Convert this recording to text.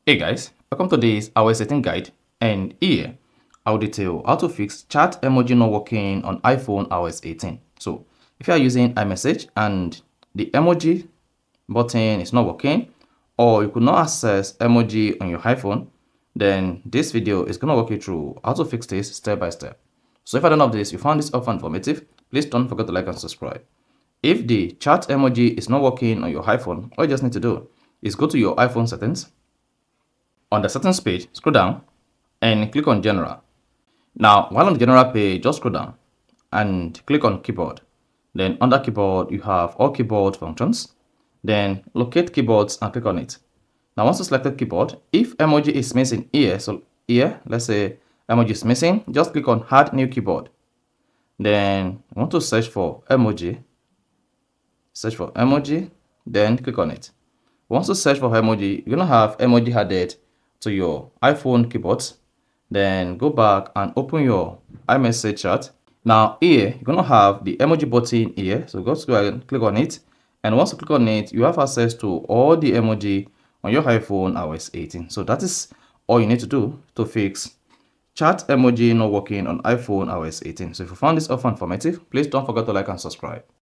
Hey guys, welcome to this iOS setting guide, and here I'll detail how to fix chat emoji not working on iPhone iOS 18. So if you are using iMessage and the emoji button is not working, or you could not access emoji on your iPhone, then this video is going to walk you through how to fix this step by step. So if I don't have this, you found this helpful and informative, please don't forget to like and subscribe. If the chat emoji is not working on your iPhone, all you just need to do is go to your iPhone settings. On the settings page, scroll down and click on general. Now, while on the general page, just scroll down and click on keyboard. Then under keyboard, you have all keyboard functions. Then locate keyboards and click on it. Now, once you selected keyboard, if emoji is missing here, so here, let's say emoji is missing, just click on add new keyboard. Then you want to search for emoji, then click on it. Once you search for emoji, you're gonna have emoji added to your iPhone keyboards. Then go back and open your iMessage chat. Now here, you're gonna have the emoji button here. So just go ahead and click on it. And once you click on it, you have access to all the emoji on your iPhone iOS 18. So that is all you need to do to fix chat emoji not working on iPhone iOS 18. So if you found this helpful and informative, please don't forget to like and subscribe.